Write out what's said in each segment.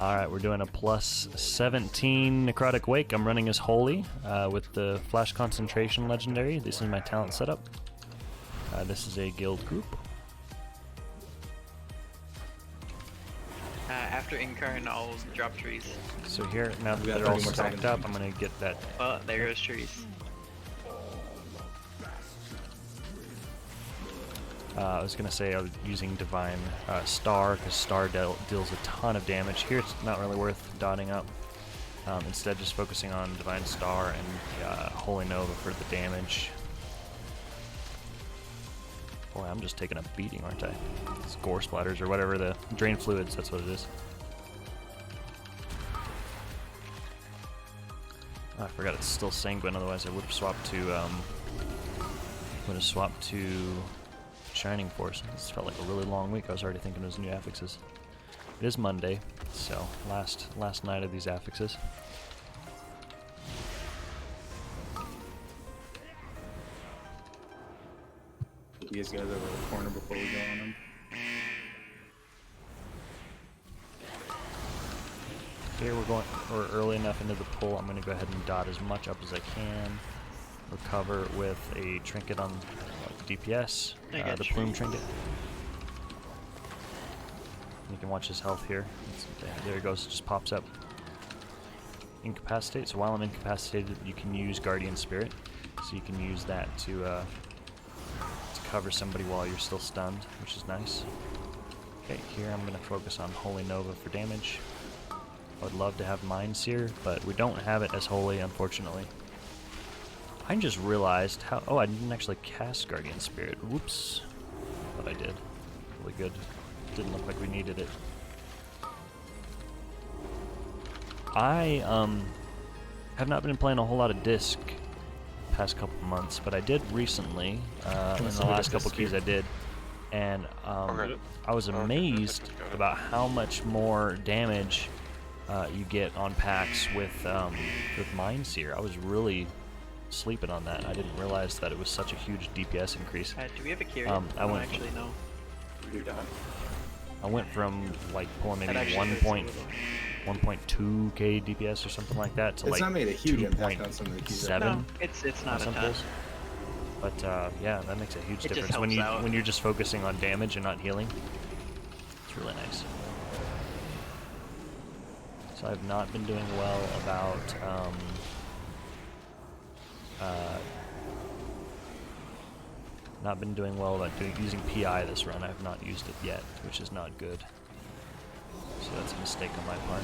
Alright, we're doing a plus 17 Necrotic Wake. I'm running as Holy with the Flash Concentration Legendary. This is my talent setup. This is a guild group. After Incarn, I'll drop trees. So here, now that they're all stacked up, I'm going to get that. Well, there goes trees. I was going to say I was using Divine Star, because Star deals a ton of damage. Here it's not really worth dotting up. Instead just focusing on Divine Star and Holy Nova for the damage. Boy, I'm just taking a beating, aren't I? It's gore splatters or whatever, the drain fluids, that's what it is. Oh, I forgot it's still Sanguine, otherwise I would have swapped to Shining Force. This felt like a really long week. I was already thinking it was new affixes. It is Monday, so last night of these affixes. You guys over the corner before we go on them. Here we're early enough into the pull. I'm going to go ahead and dot as much up as I can. Recover with a trinket on DPS, the plume trinket. You can watch his health here. There he goes, just pops up. Incapacitate. So while I'm incapacitated, you can use Guardian Spirit. So you can use that to cover somebody while you're still stunned, which is nice. Okay, here I'm going to focus on Holy Nova for damage. I would love to have Mind Seer, but we don't have it as Holy, unfortunately. I just realized how... Oh, I didn't actually cast Guardian Spirit. Whoops. But I did. Really good. Didn't look like we needed it. I have not been playing a whole lot of Disc past couple months, but I did recently, in the last couple keys I did, and I was amazed about how much more damage you get on packs with Mind Seer. I was really sleeping on that. I didn't realize that it was such a huge DPS increase. Do we have a carry? I don't actually know. I went from like pulling maybe 1.2k DPS or something like that to it's like not made a huge impact on some of the keys. 7. No, it's not a ton. But yeah, that makes a huge It difference when you're just focusing on damage and not healing. It's really nice. So I've not been doing well about using PI this run. I've not used it yet, which is not good. So that's a mistake on my part.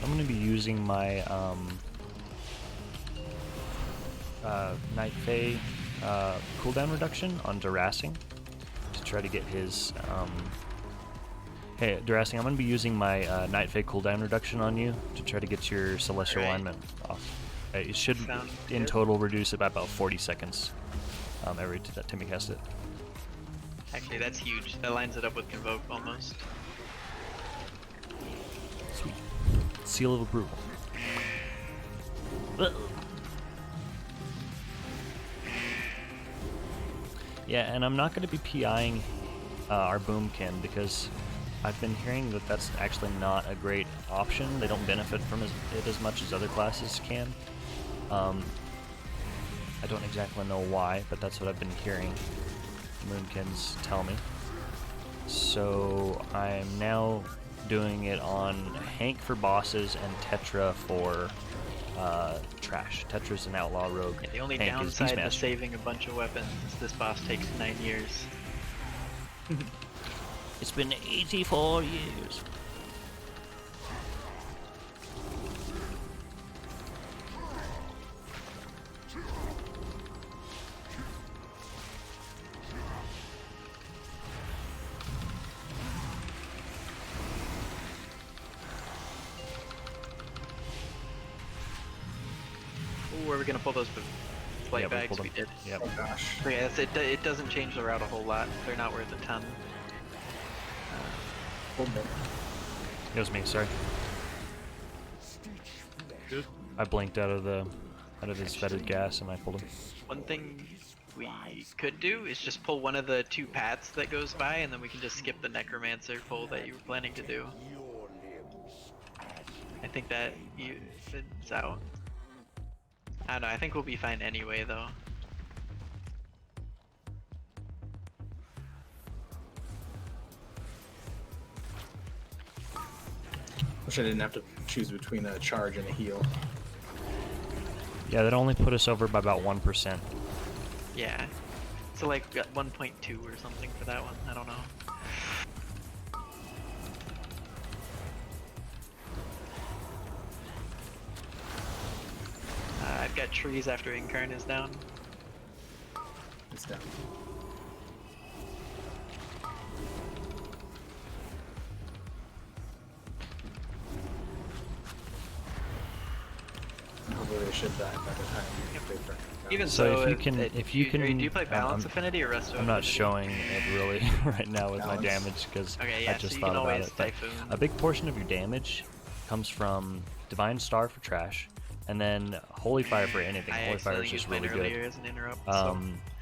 I'm going to be using my Night Fae cooldown reduction on Durasing to try to get his... Hey, Durasing, I'm going to be using my Night Fae cooldown reduction on you to try to get your Celestial Alignment off. It should, in total, reduce it by about 40 seconds every time you cast it. Actually, that's huge. That lines it up with Convoke almost. Sweet. Seal of approval. Yeah, and I'm not going to be PIing our Boomkin because I've been hearing that that's actually not a great option. They don't benefit from it as much as other classes can. I don't exactly know why, but that's what I've been hearing Moomkins tell me. So I'm now doing it on Hank for bosses and Tetra for trash. Tetra's an outlaw rogue. Yeah, the only Hank downside to saving a bunch of weapons is this boss takes 9 years. It's been 84 years. were we gonna pull those flight Yeah, we bags? pulled We them. did. Yep. Oh gosh. So yeah, it doesn't change the route a whole lot. They're not worth a ton. Hold it. It was me. Sorry. Good. I blinked out of his vetted gas and I pulled him. One thing we could do is just pull one of the 2 paths that goes by, and then we can just skip the necromancer pull that you were planning to do. I think that evens out. I don't know. I think we'll be fine anyway, though. Wish I didn't have to choose between a charge and a heal. Yeah, that only put us over by about 1%. Yeah. So like 1.2 or something for that one. I don't know. I've got trees after Incarn is down. It's down. Hopefully they should die by the time they burn. Even So so, if you can, if you can, do you play Balance Affinity or Resto I'm not Affinity? showing it really right now with my Balance. damage because Okay, yeah, I just so you thought can about always it. But Typhoon. a big portion of your damage comes from Divine Star for trash, and then Holy Fire for anything. I Holy Fire is accidentally just used mine really earlier good. as an interrupt.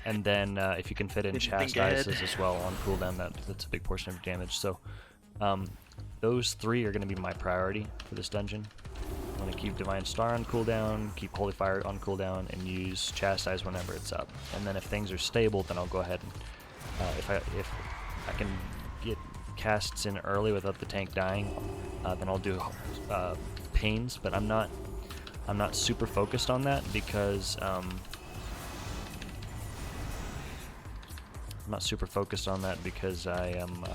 And then if you can fit in Didn't think ahead. Chastises as well on cooldown, that's a big portion of your damage. So those 3 are going to be my priority for this dungeon. I'm going to keep Divine Star on cooldown, keep Holy Fire on cooldown, and use Chastise whenever it's up. And then if things are stable, then I'll go ahead and if I can get casts in early without the tank dying, then I'll do Pains. But I'm not super focused on that because I'm not super focused on that because I am.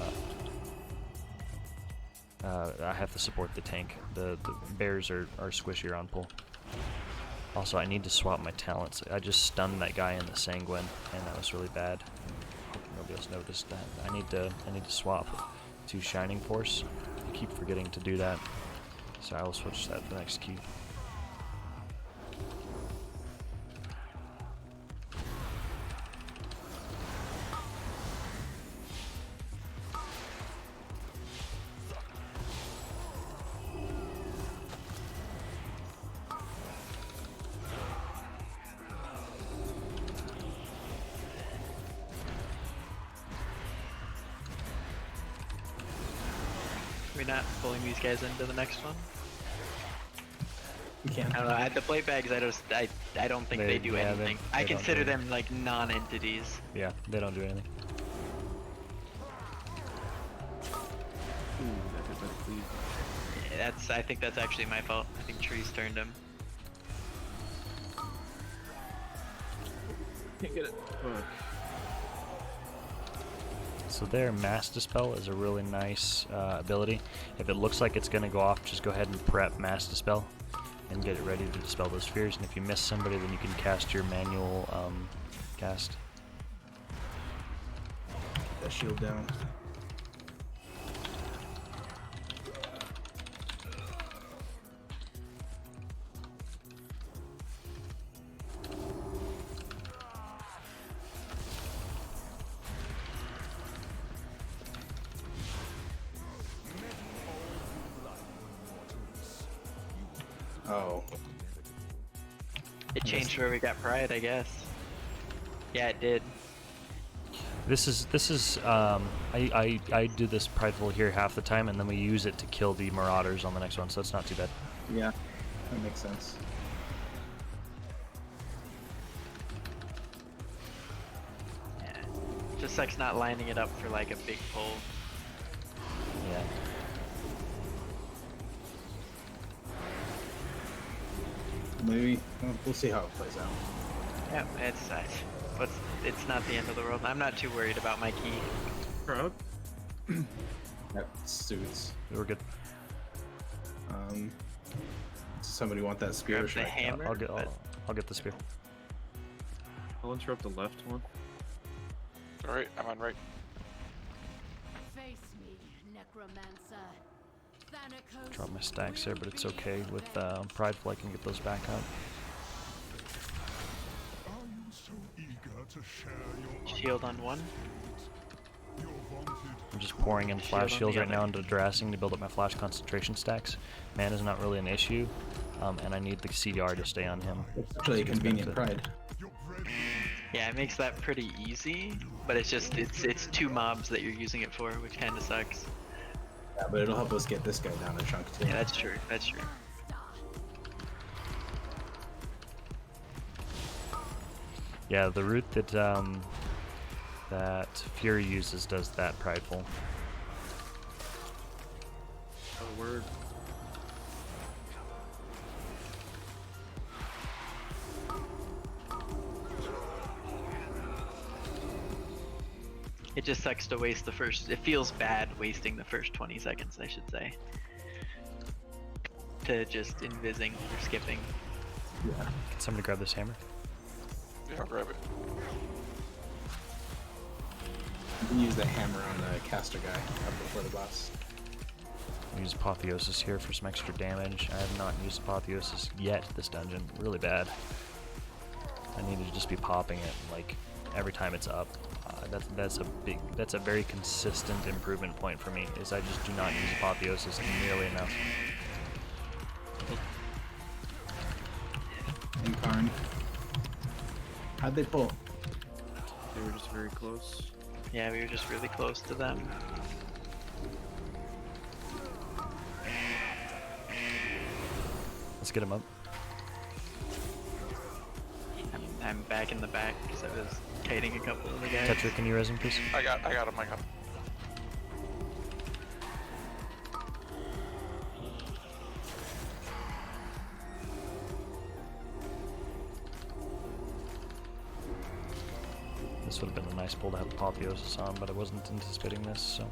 I have to support the tank. The bears are squishier on pull. Also, I need to swap my talents. I just stunned that guy in the Sanguine, and that was really bad. Hope nobody else noticed that. I need to swap to Shining Force. I keep forgetting to do that, so I will switch that to the next key. We're not pulling these guys into the next one. We can't. I don't know. The plate bags, I don't think they do yeah, anything. they I don't consider do them like non-entities. Yeah, they don't do anything. Ooh, that hit that cleave. Yeah, I think that's actually my fault. I think trees turned him. Can't get it. Fuck. So there, Mass Dispel is a really nice ability. If it looks like it's going to go off, just go ahead and prep Mass Dispel and get it ready to dispel those fears. And if you miss somebody, then you can cast your manual cast. Get that shield down. Oh. It changed where we got Pride, I guess. Yeah, it did. This is I do this Prideful here half the time, and then we use it to kill the Marauders on the next one, so it's not too bad. Yeah, that makes sense. Yeah. Just sucks not lining it up for like a big pull. Yeah. Maybe we'll see how it plays out. Yeah, it's not the end of the world. I'm not too worried about my key. Crowd? That suits. We're good. Does somebody want that spear? Grab Or should the I- hammer. I'll get the spear. I'll interrupt the left one. Alright, I'm on right. Face me, Necromancer. Thanatos Drop my stacks there, but it's okay with Prideful. I can get those back up. Shield on one. I'm just pouring in flash Shield on shields the right now other. into Drasing to build up my flash concentration stacks. Mana is not really an issue, and I need the CDR to stay on him. Actually, a Gets convenient benefit. pride. Yeah, it makes that pretty easy, but it's just it's two mobs that you're using it for, which kind of sucks. Yeah, but it'll help us get this guy down a chunk too. Yeah, that's true. That's true. Yeah, the route that that Fury uses does that Prideful. Oh, word. It just sucks to waste the first. It feels bad wasting the first 20 seconds, I should say, to just invising or skipping. Yeah. Can somebody grab this hammer? Yeah, I'll grab it. You can use the hammer on the caster guy up before the boss. I'll use Apotheosis here for some extra damage. I have not used Apotheosis yet this dungeon. Really bad. I need to just be popping it like every time it's up. That's a very consistent improvement point for me. Is I just do not use Apotheosis nearly enough. Incarn. How'd they pull? They were just very close. Yeah, we were just really close to them. Let's get him up. I'm back in the back because I was kiting a couple of the guys. Tetra, can you res him, please? I got him, I got him. This would have been a nice pull to have Apotheosis on, but I wasn't anticipating this, so.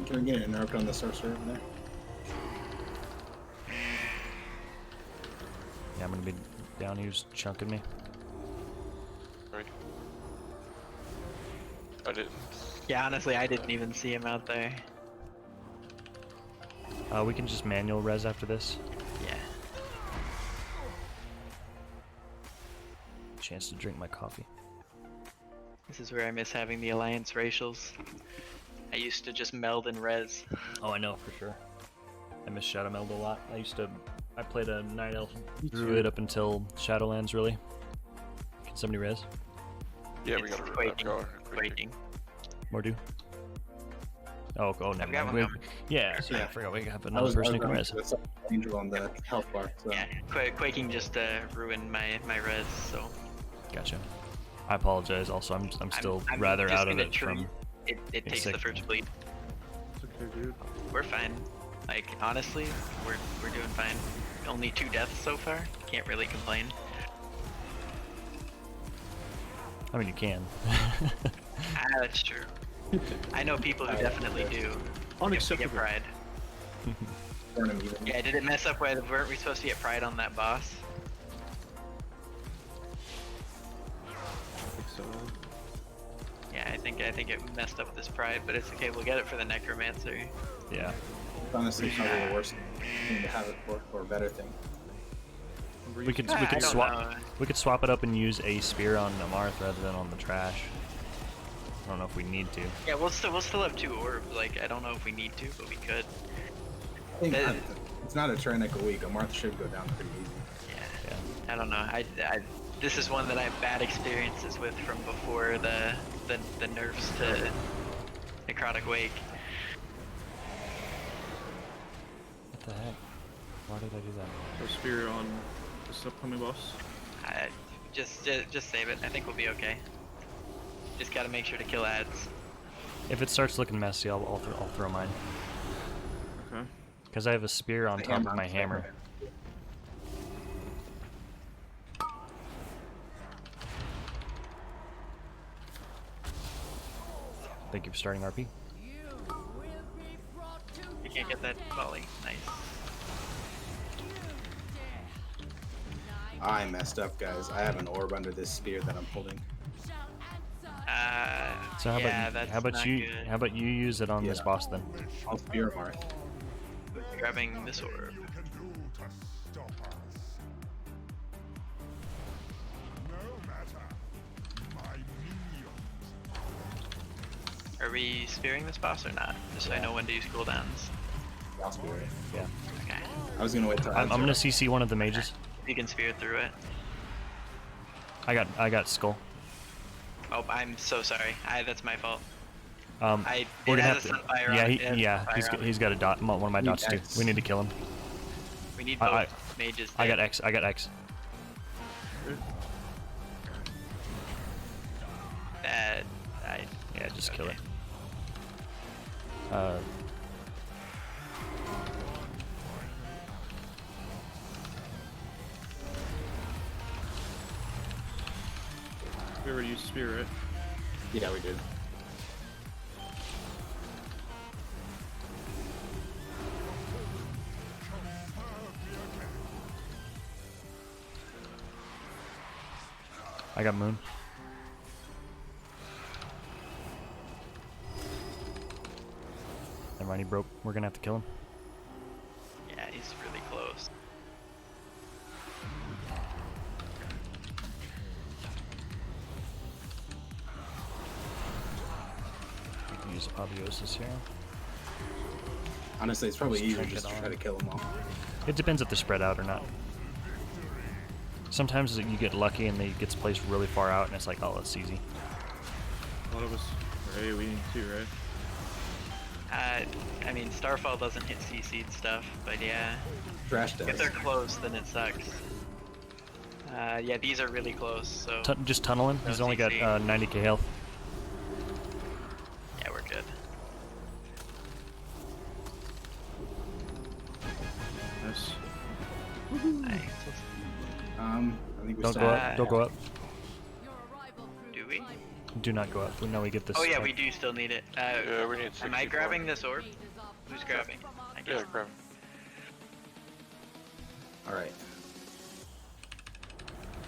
Can we get an interrupt on the sorcerer over there? Yeah, I'm gonna be down. He was chunking me. Right. I didn't. Yeah, honestly, I didn't even see him out there. We can just manual res after this. Yeah. Chance to drink my coffee. This is where I miss having the alliance racials. I used to just meld and res. Oh, I know for sure. I miss Shadow Meld a lot. I played a Night Elf Druid up until Shadowlands, really. Can somebody res? Yeah, we It's got to Quaking. go. Quaking. More do? Oh, never got mind. one coming. Yeah, so I forgot we have I another person who can res. That's angel on the health bar. So. Yeah, Quaking just ruined my res, so. Gotcha. I apologize. Also, I'm still I'm rather just out of gonna it treat- from. It takes sick. the first bleed. It's okay, dude. We're fine. Like, honestly, we're doing fine. Only 2 deaths so far. Can't really complain. I mean, you can. That's true. I know people who definitely do. Unacceptable. Get pride. Burn him even. Yeah, did it mess up where weren't we supposed to get pride on that boss? I think so. Yeah, I think it messed up this pride, but it's okay. We'll get it for the necromancer. Yeah. It's honestly probably the worst thing to have it for, or a better thing. We could I don't swap. know. We could swap it up and use a spear on Amarth rather than on the trash. I don't know if we need to. Yeah, we'll still have 2 orbs. Like, I don't know if we need to, but we could. I think That- it's not a tyrannical week. A Marth should go down pretty easy. Yeah. Yeah. I don't know. This is one that I have bad experiences with from before the nerfs to Necrotic Wake. What the heck? Why did I do that? Go spear on this upcoming boss. Just save it. I think we'll be okay. Just gotta make sure to kill ads. If it starts looking messy, I'll throw mine. Okay. Because I have a spear on The top of hammer my on the hammer. Thank you for starting RP. You can't get that volley. Nice. I messed up, guys. I have an orb under this spear that I'm holding. So how yeah, about that's how about not you good. how about you use it on this Yeah. boss then? I'll spear Marth. Grabbing this orb. Are we spearing this boss or not? Just so I know when to use cooldowns. I'll spear it. Yeah. Okay. I was gonna wait till I'm gonna CC one of the mages. You can spear through it. I got skull. Oh, I'm so sorry. That's my fault. We're gonna have to. He's got a dot. One of my dots too. We need to kill him. We need both mages. I dead. got X. I got X. Yeah, just kill it. We already used spirit. Yeah, we did. I got moon. Never mind, he broke. We're gonna have to kill him. Yeah, he's really close. We can use apotheosis here. Honestly, it's probably Just easier drink just it to all. try to kill them all. It depends if they're spread out or not. Sometimes you get lucky and they gets placed really far out, and it's like, oh, that's easy. A lot of us are AoEing too, right? I mean, Starfall doesn't hit CC'd stuff, but yeah. Trash If does. they're close, then it sucks. Yeah, these are really close, so... Just tunnel him. No He's only got CC. 90k health. Yeah, we're good. Nice. Nice. I think we Don't still go have- up. Don't go up. Your arrival proved Do we? Do not go up. No, we get this. Oh yeah, we do still need it. Yeah, we need 64. Am I grabbing this orb? Who's grabbing? I Yeah, guess. grab. Alright.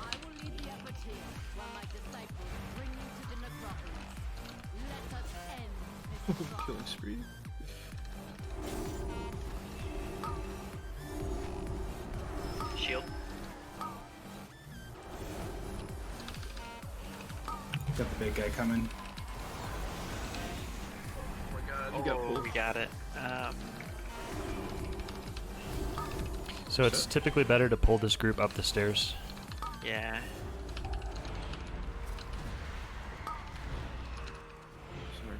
I will lead the effort here while my disciples bring you to the necropolis. Let us end this struggle. Killing spree. Shield. Got the big guy coming. You got pulled. We got it. So it's typically better to pull this group up the stairs. Yeah. Sorry.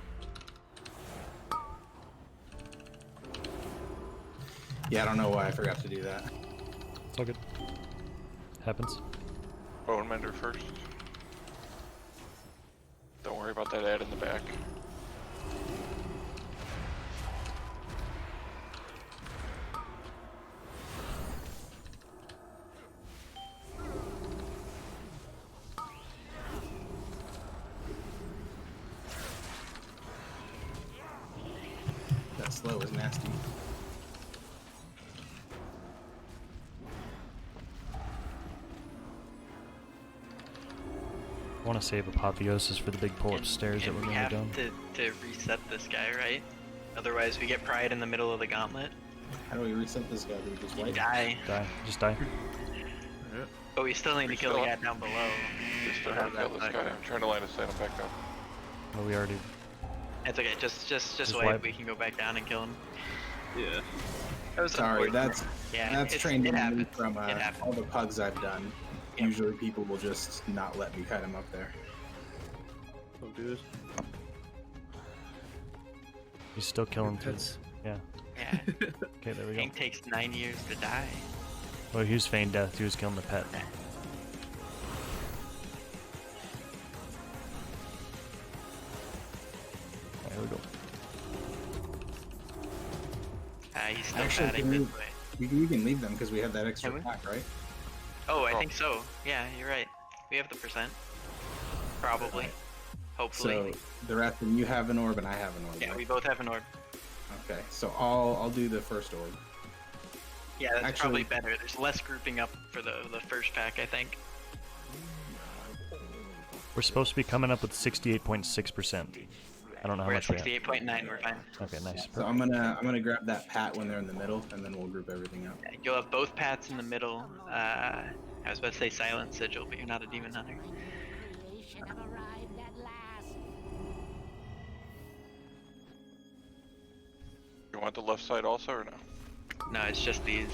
Yeah, I don't know why I forgot to do that. It's all good. Happens. Bone Mender first. Don't worry about that ad in the back. That slow is nasty. I want to save apotheosis for the big pull upstairs that And we're we going have to go. to reset this guy, right? Otherwise we get Pride in the middle of the gauntlet. How do we reset this guy? Do we just You wait? die. Die. Just die. Alright. But we still need to kill the guy down below. We still Have have to kill that this guy. back. I'm trying to line of sight him back up. Well, we already. It's okay, just wait. wipe. We can go back down and kill him. Yeah. That was Sorry, unfortunate. that's Yeah, trained it in me happens. from It happens. all the pugs I've done. Yep. Usually people will just not let me kite him up there. Don't do this. He's still killing too. Pets. Yeah. Yeah. Okay, there we go. King takes 9 years to die. Well, he was feigned death. He was killing the pet. Okay, here we go. He's still Actually, batting can this we- way. We can leave them because we have that extra Can we? pack, right? Oh, I Oh. think so. Yeah, you're right. We have the percent. Probably. Hopefully. So the rest of you have an orb and I have an orb. Yeah, right? we both have an orb. Okay, so I'll do the first orb. Yeah, that's Actually- probably better. There's less grouping up for the first pack, I think. We're supposed to be coming up with 68.6%. I don't know how We're at much we have. 68.9. We're fine. Okay, nice. So I'm gonna grab that pat when they're in the middle, and then we'll group everything up. Yeah, you'll have both Pats in the middle. I was about to say Silent Sigil, but you're not a Demon Hunter. Creation have arrived at last. Want the left side also or no? No, it's just these.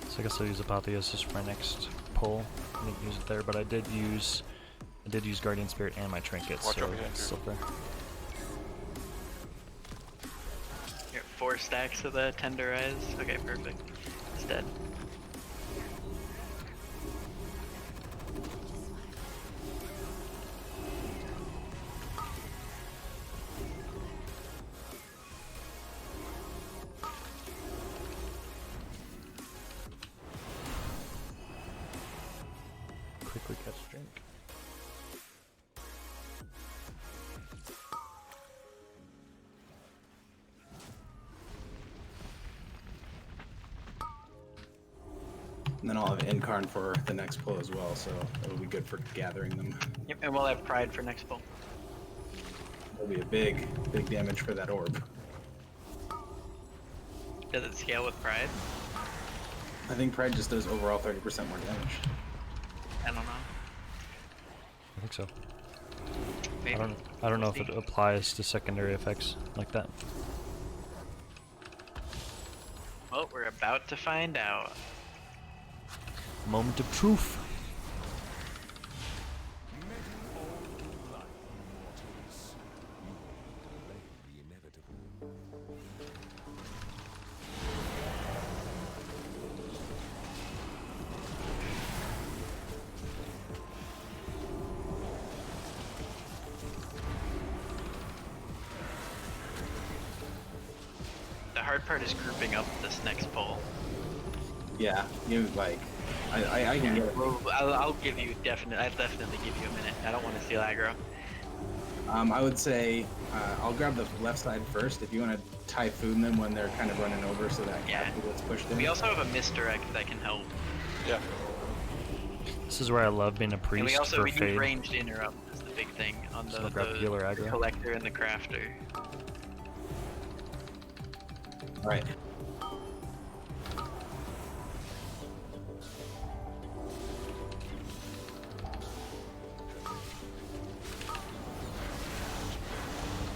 So I guess I'll use Apotheosis for my next pull. I didn't use it there, but I did use Guardian Spirit and my trinket, Watch so out behind it's you. still fair. Here, 4 stacks of the Tenderize. Okay, perfect. It's dead. Quickly catch a drink. And then I'll have Incarn for the next pull as well, so it'll be good for gathering them. Yep, and we'll have Pride for next pull. It'll be a big damage for that orb. Does it scale with Pride? I think Pride just does overall 30% more damage. I don't know. I think so. Maybe. I don't know if it applies to secondary effects like that. Well, we're about to find out. Moment of truth. The hard part is grouping up this next pull. Yeah, you like, I can get it. Well, I'll give you I'll definitely give you a minute. I don't want to steal aggro. I would say I'll grab the left side first if you want to Typhoon them when they're kind of running over so that Yeah. capital gets pushed in. We also have a misdirect that can help. Yeah. This is where I love being a And priest we also for we need fade. ranged interrupt is the big thing on So the, I'll grab healer the aggro. collector and the crafter. Alright.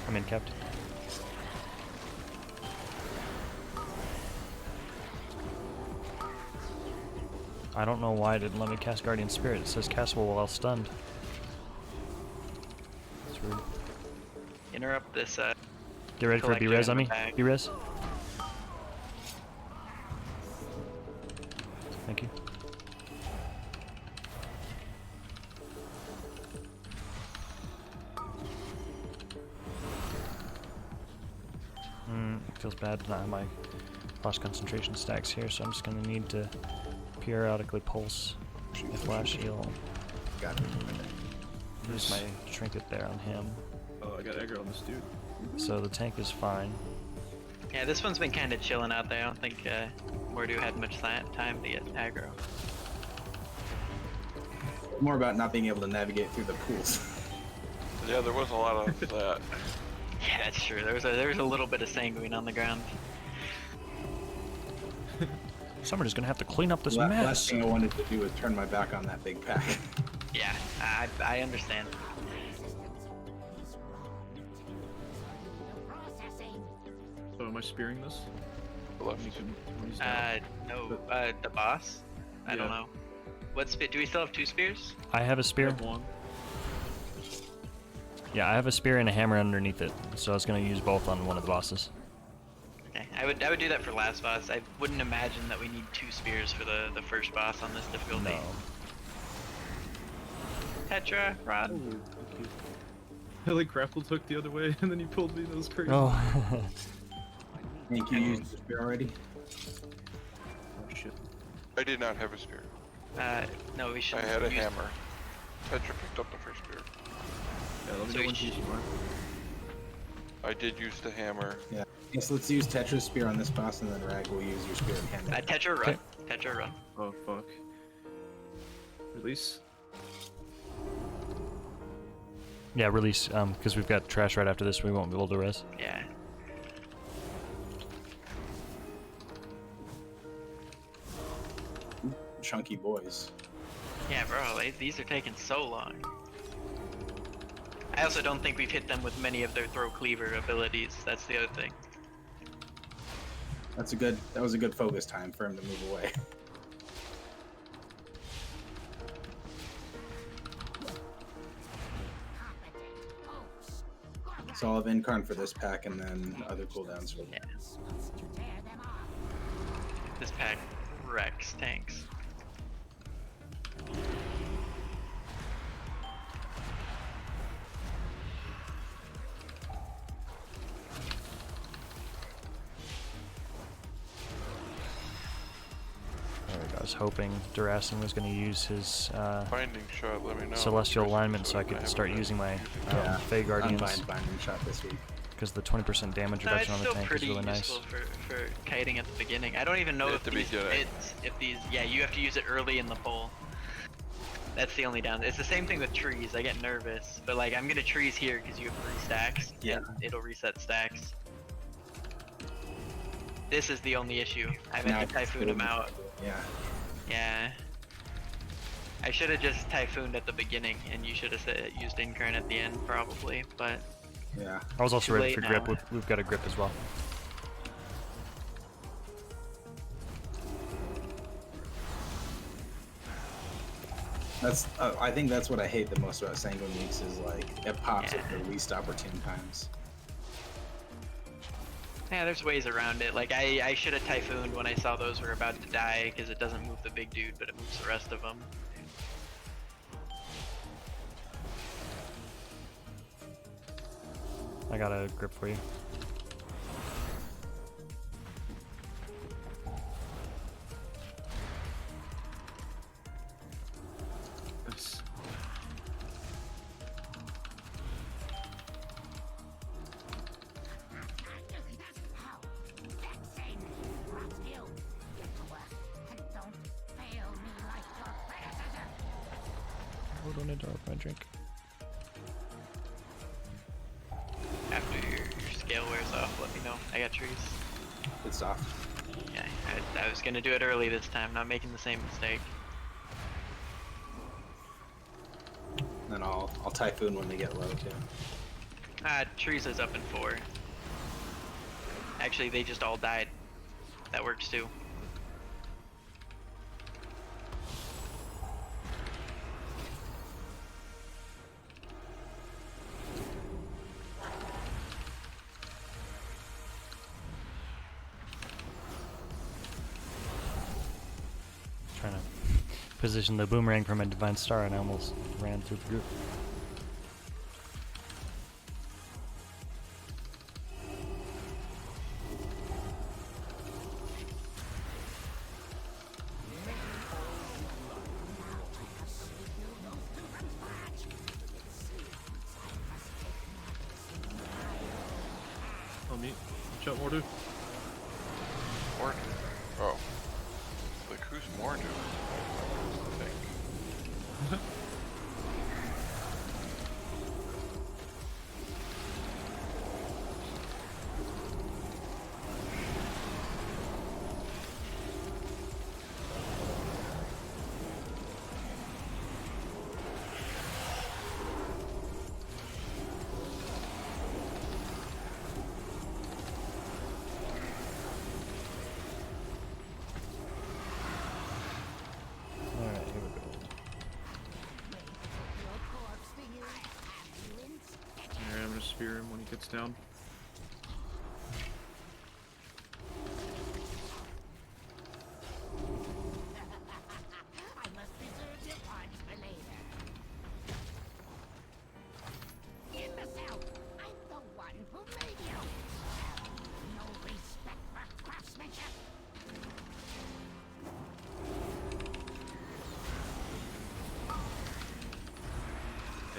I'm in, Captain. I don't know why it didn't let me cast Guardian Spirit. It says castable while stunned. That's rude. Interrupt this Get ready for a collector B-res in on the me. back. B-res. Thank you. It feels bad to not have my flash concentration stacks here, so I'm just gonna need to periodically pulse my flash heal. Got it. Use my trinket there on him. Oh, I got aggro on this dude. So the tank is fine. Yeah, this one's been kind of chilling out there. I don't think Mordu had much time to get aggro. More about not being able to navigate through the pools. Yeah, there was a lot of that. Yeah, that's true. There was a little bit of sanguine on the ground. Somebody's gonna have to clean up this Last mess. thing I wanted to do was turn my back on that big pack. Yeah, I understand. So am I spearing this? Left. When he's down? No, the boss? I don't Yeah. know. Do we still have 2 spears? I have a I spear. have one. Yeah, I have a spear and a hammer underneath it, so I was gonna use both on one of the bosses. Okay, I would do that for last boss. I wouldn't imagine that we need 2 spears for the first boss on this difficulty. No. Tetra, Rod. Oh, thank you. I like grapple took the other way and then he pulled me. That was crazy. Oh. Thank you. Used the spear already. Oh, shit. I did not have a spear. No, we should. I had a use- hammer. Tetra picked up the first spear. Yeah, let me So know you when sh- you are. I did use the hammer. Yeah. Yes, let's use Tetra's spear on this boss, and then Rag will use your spear and hand it. Tetra run. Tetra run. Oh fuck. Release. Yeah, release, because we've got trash right after this, we won't be able to res. Yeah. Chunky boys. Yeah, bro, these are taking so long. I also don't think we've hit them with many of their throw cleaver abilities. That's the other thing. That was a good focus time for him to move away. So I'll have Incarn for this pack and then other cooldowns for Yeah. This pack wrecks tanks. There we go. I was hoping Durasin was going to use his Binding shot, let me know. celestial alignment so I I could haven't start done using my Yeah. Fey Guardians, Unbind binding shot this week. because the 20% damage No, it's reduction on the still tank is pretty really nice. useful for kiting at the beginning. I don't even know Yeah, if to these beginning. fits, yeah, you have to use it early in the pull. That's the only down. It's the same thing with trees. I get nervous, but like I'm gonna trees here because you have 3 stacks. Yeah. And it'll reset stacks. This is the only issue. I meant Now to it's typhoon good. him out. Yeah. Yeah. I should have just typhooned at the beginning, and you should have used Incarn at the end probably. But Yeah. I was also Too ready late for grip. now. We've got a grip as well. I think that's what I hate the most about Sanguine Weeks is like it pops Yeah. at the least opportune times. yeah, there's ways around it. Like I should have typhooned when I saw those were about to die because it doesn't move the big dude, but it moves the rest of them. I got a grip for you. Nice. Hold on a dog, my drink. After your scale wears off, let me know. I got trees. It's soft. Yeah, I was gonna do it early this time, not making the same mistake. Then I'll typhoon when they get low too. Trees is up in 4. Actually, they just all died. That works too. Trying to position the boomerang for my divine star, and I almost ran through the group. On me. Watch out, Mordu. Mordu. Oh. Like, who's Mordu? I think. Alright, here we go. Alright, I'm gonna spear him when he gets down. I must preserve your parts for later. In the south, I'm the one who made you. No respect for craftsmanship.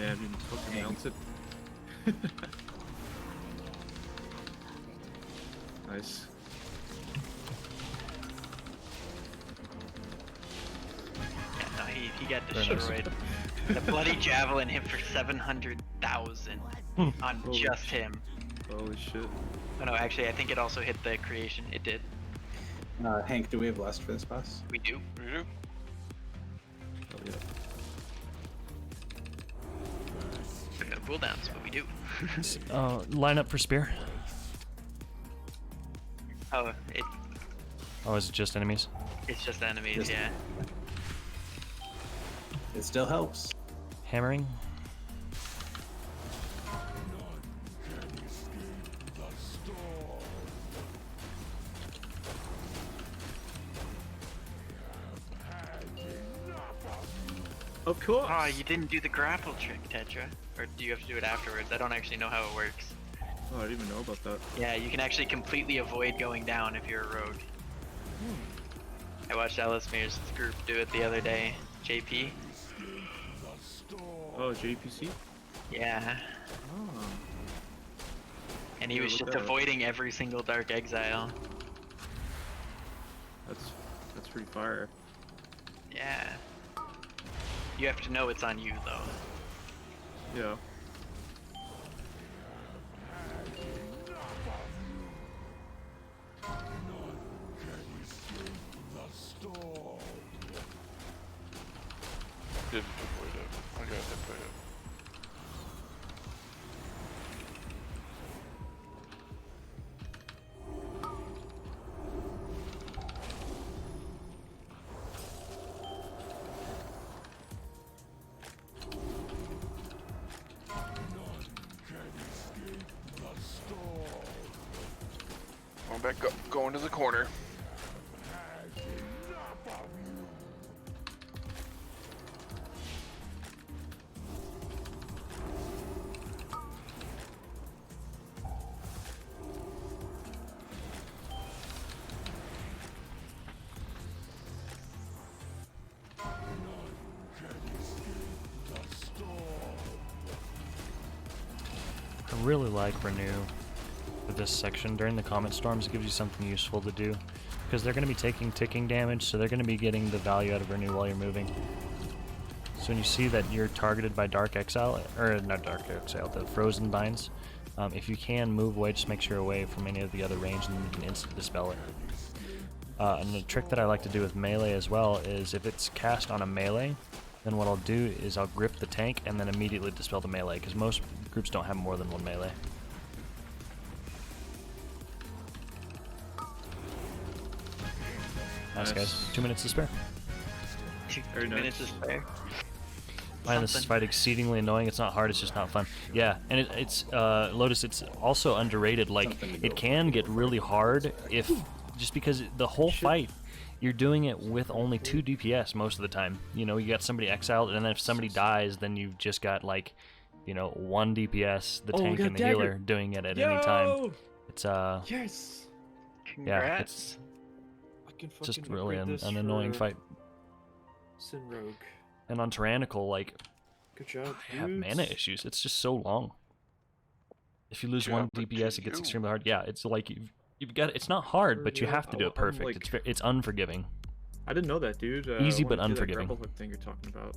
Yeah, I didn't fucking announce it. Dang. Alright, I'm gonna spear him when he gets down. Nice. Yeah, no, he got Very nice. destroyed. The bloody javelin hit for 700,000 on Holy just shit. him. Holy shit. Oh no, actually, I think it also hit the creation. It did. Hank, do we have lust for this boss? We do. You do? Oh yeah. With no cooldowns, but we do. Line up for spear. Oh, Oh, is it just enemies? it's just enemies, Yes. yeah. It still helps. Hammering. Of course. Oh, you didn't do the grapple trick, Tetra. Or do you have to do it afterwards? I don't actually know how it works. Oh, I didn't even know about that. Yeah, you can actually completely avoid going down if you're a rogue. I watched Alismir's group do it the other day. JP? Oh, JPC? Yeah. Oh. And he Yeah, was look just that up. avoiding every single Dark Exile. That's pretty fire. Yeah. You have to know it's on you, though. Yeah. Didn't avoid it. I got hit by it. Going back up, going to the corner. I really like Renew for this section. During the Comet Storms, it gives you something useful to do. Because they're going to be taking ticking damage, so they're going to be getting the value out of Renew while you're moving. So when you see that you're targeted by Dark Exile, or not Dark Exile, the Frozen Binds, if you can move away, just make sure you're away from any of the other range and then you can instantly dispel it. And the trick that I like to do with melee as well is if it's cast on a melee, then what I'll do is I'll grip the tank and then immediately dispel the melee, because most groups don't have more than one melee. Nice, guys. 2 minutes to spare. Very 2 minutes nice. is spare. I find this fight exceedingly annoying. It's not hard, it's just not fun. Yeah, and it's Lotus, it's also underrated. Like, Something to go it can get really hard if, just because the whole fight, you're doing it with only 2 DPS most of the time. You know, you got somebody exiled, and then if somebody dies, then you've just got, like, you know, 1 DPS, the Oh, we tank got and the dagger. healer doing it at any time. Yo! It's, Yes. yeah, it's I can just fucking really upgrade an this annoying for fight. Sin Rogue. And on Tyrannical, like, Good job, I have dudes. mana issues. It's just so long. If you lose 1 Jump DPS, to it gets you. extremely hard. Yeah, it's like you've got. It's not hard, but you Yeah, have to do it I'm perfect. like- It's unforgiving. I didn't know that, dude. Easy I but wanna do that unforgiving. grapple hook thing you're talking about.